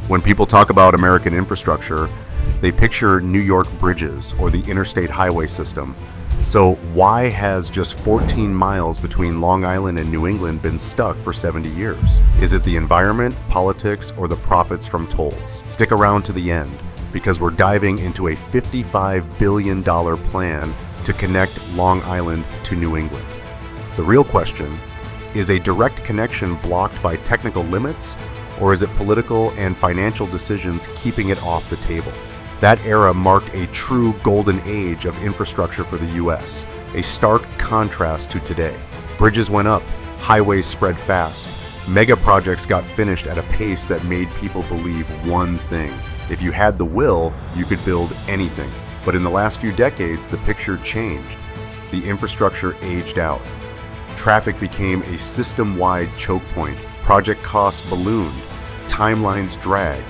When people talk about American infrastructure, they picture New York bridges or the interstate highway system. So why has just 14 miles between Long Island and New England been stuck for 70 years? Is it the environment, politics, or the profits from tolls? Stick around to the end, because we're diving into a $55 billion plan to connect Long Island to New England. The real question, is a direct connection blocked by technical limits, or is it political and financial decisions keeping it off the table? That era marked a true golden age of infrastructure for the US, a stark contrast to today. Bridges went up, highways spread fast, mega projects got finished at a pace that made people believe one thing: if you had the will, you could build anything. But in the last few decades, the picture changed. The infrastructure aged out. Traffic became a system-wide choke point. Project costs ballooned. Timelines dragged.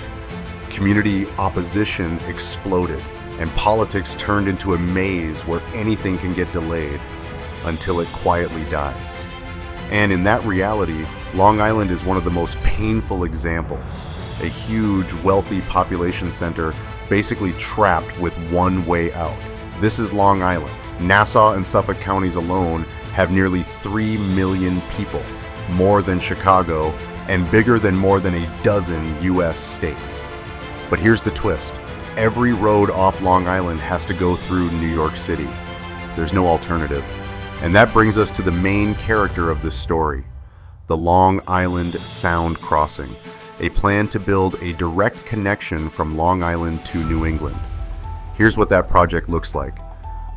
Community opposition exploded, and politics turned into a maze where anything can get delayed until it quietly dies. And in that reality, Long Island is one of the most painful examples. A huge, wealthy population center basically trapped with one way out. This is Long Island. Nassau and Suffolk counties alone have nearly 3 million people, more than Chicago, and bigger than more than a dozen US states. But here's the twist. Every road off Long Island has to go through New York City. There's no alternative. And that brings us to the main character of this story, the Long Island Sound Crossing, a plan to build a direct connection from Long Island to New England. Here's what that project looks like.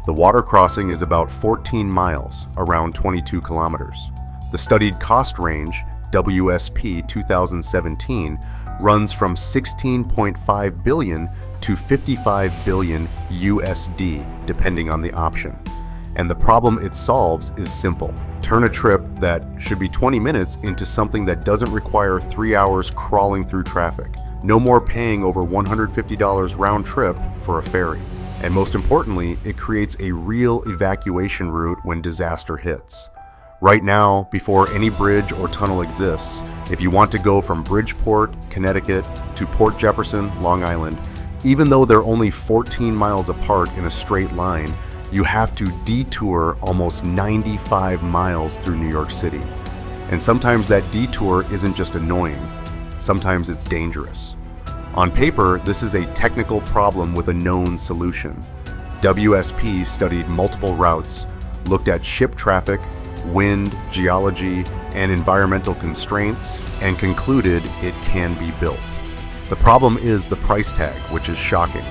The water crossing is about 14 miles, around 22 kilometers. The studied cost range, WSP 2017, runs from 16.5 billion to 55 billion USD, depending on the option. And the problem it solves is simple. Turn a trip that should be 20 minutes into something that doesn't require 3 hours crawling through traffic. No more paying over $150 round trip for a ferry. And most importantly, it creates a real evacuation route when disaster hits. Right now, before any bridge or tunnel exists, if you want to go from Bridgeport, Connecticut to Port Jefferson, Long Island, even though they're only 14 miles apart in a straight line, you have to detour almost 95 miles through New York City. And sometimes that detour isn't just annoying, sometimes it's dangerous. On paper, this is a technical problem with a known solution. WSP studied multiple routes, looked at ship traffic, wind, geology, and environmental constraints, and concluded it can be built. The problem is the price tag, which is shocking.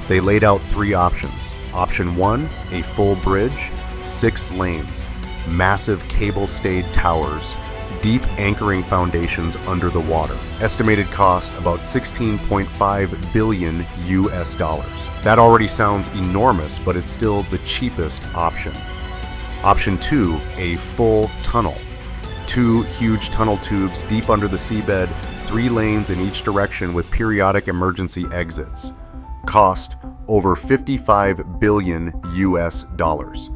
They laid out 3 options. Option 1, a full bridge, 6 lanes, massive cable-stayed towers, deep anchoring foundations under the water. Estimated cost about 16.5 billion US dollars. That already sounds enormous, but it's still the cheapest option. Option 2, a full tunnel. 2 huge tunnel tubes deep under the seabed, 3 lanes in each direction with periodic emergency exits. Cost over 55 billion US dollars.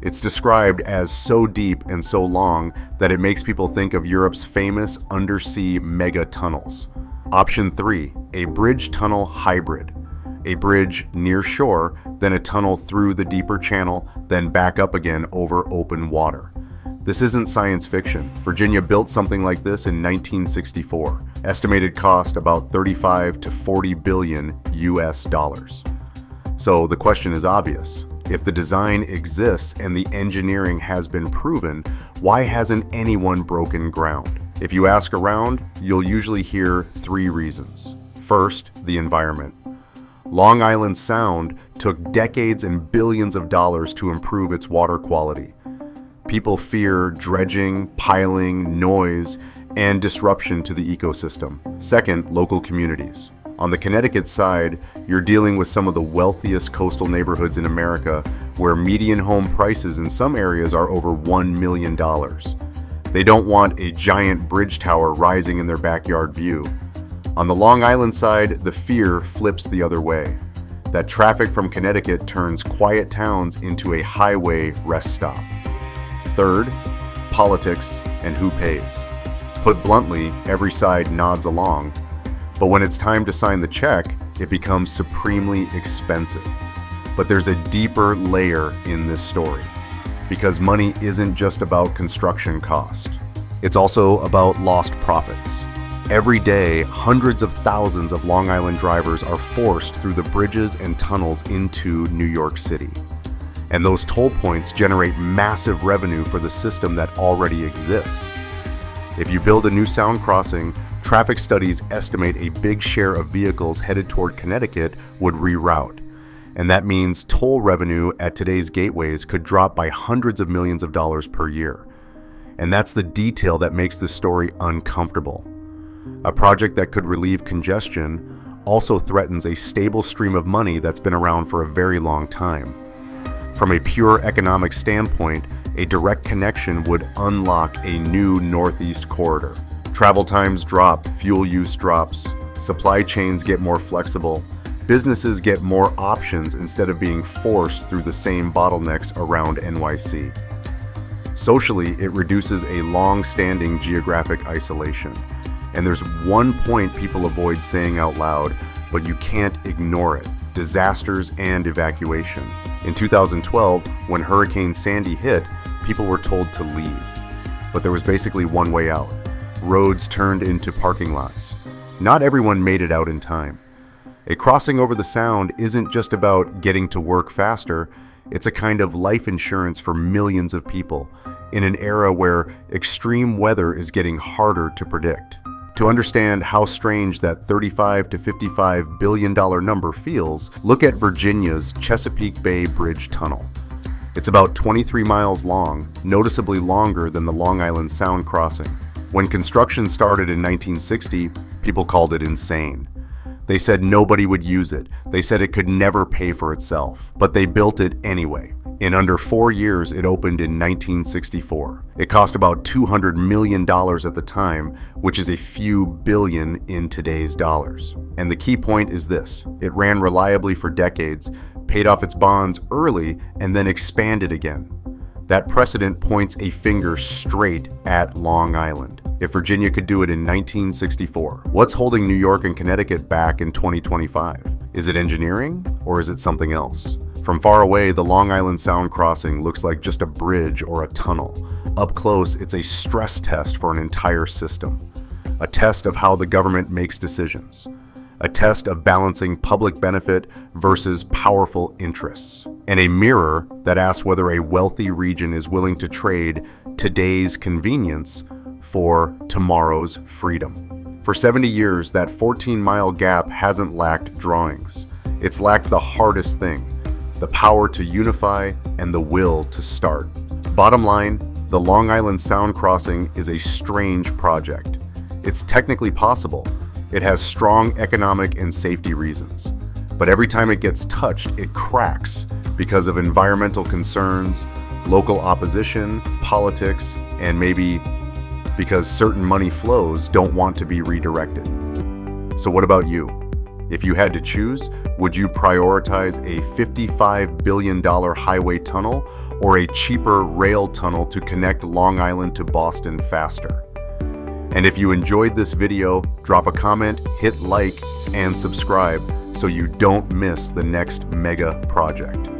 It's described as so deep and so long that it makes people think of Europe's famous undersea mega tunnels. Option 3, a bridge tunnel hybrid. A bridge near shore, then a tunnel through the deeper channel, then back up again over open water. This isn't science fiction. Virginia built something like this in 1964. Estimated cost about 35 to 40 billion US dollars. So the question is obvious. If the design exists and the engineering has been proven, why hasn't anyone broken ground? If you ask around, you'll usually hear 3 reasons. First, the environment. Long Island Sound took decades and billions of dollars to improve its water quality. People fear dredging, piling, noise, and disruption to the ecosystem. Second, local communities. On the Connecticut side, you're dealing with some of the wealthiest coastal neighborhoods in America, where median home prices in some areas are over $1 million. They don't want a giant bridge tower rising in their backyard view. On the Long Island side, the fear flips the other way. That traffic from Connecticut turns quiet towns into a highway rest stop. Third, politics and who pays. Put bluntly, every side nods along. But when it's time to sign the check, it becomes supremely expensive. But there's a deeper layer in this story, because money isn't just about construction cost. It's also about lost profits. Every day, hundreds of thousands of Long Island drivers are forced through the bridges and tunnels into New York City. And those toll points generate massive revenue for the system that already exists. If you build a new sound crossing, traffic studies estimate a big share of vehicles headed toward Connecticut would reroute. And that means toll revenue at today's gateways could drop by hundreds of millions of dollars per year. And that's the detail that makes this story uncomfortable. A project that could relieve congestion also threatens a stable stream of money that's been around for a very long time. From a pure economic standpoint, a direct connection would unlock a new northeast corridor. Travel times drop, fuel use drops, supply chains get more flexible, businesses get more options instead of being forced through the same bottlenecks around NYC. Socially, it reduces a long-standing geographic isolation. And there's one point people avoid saying out loud, but you can't ignore it: disasters and evacuation. In 2012, when Hurricane Sandy hit, people were told to leave. But there was basically one way out. Roads turned into parking lots. Not everyone made it out in time. A crossing over the Sound isn't just about getting to work faster, it's a kind of life insurance for millions of people in an era where extreme weather is getting harder to predict. To understand how strange that $35 to $55 billion number feels, look at Virginia's Chesapeake Bay Bridge Tunnel. It's about 23 miles long, noticeably longer than the Long Island Sound crossing. When construction started in 1960, people called it insane. They said nobody would use it. They said it could never pay for itself. But they built it anyway. In under 4 years, it opened in 1964. It cost about $200 million at the time, which is a few billion in today's dollars. And the key point is this: it ran reliably for decades, paid off its bonds early, and then expanded again. That precedent points a finger straight at Long Island. If Virginia could do it in 1964, what's holding New York and Connecticut back in 2025? Is it engineering, or is it something else? From far away, the Long Island Sound crossing looks like just a bridge or a tunnel. Up close, it's a stress test for an entire system. A test of how the government makes decisions. A test of balancing public benefit versus powerful interests. And a mirror that asks whether a wealthy region is willing to trade today's convenience for tomorrow's freedom. For 70 years, that 14-mile gap hasn't lacked drawings. It's lacked the hardest thing: the power to unify and the will to start. Bottom line, the Long Island Sound crossing is a strange project. It's technically possible. It has strong economic and safety reasons. But every time it gets touched, it cracks because of environmental concerns, local opposition, politics, and maybe because certain money flows don't want to be redirected. So what about you? If you had to choose, would you prioritize a $55 billion highway tunnel or a cheaper rail tunnel to connect Long Island to Boston faster? And if you enjoyed this video, drop a comment, hit like, and subscribe so you don't miss the next mega project.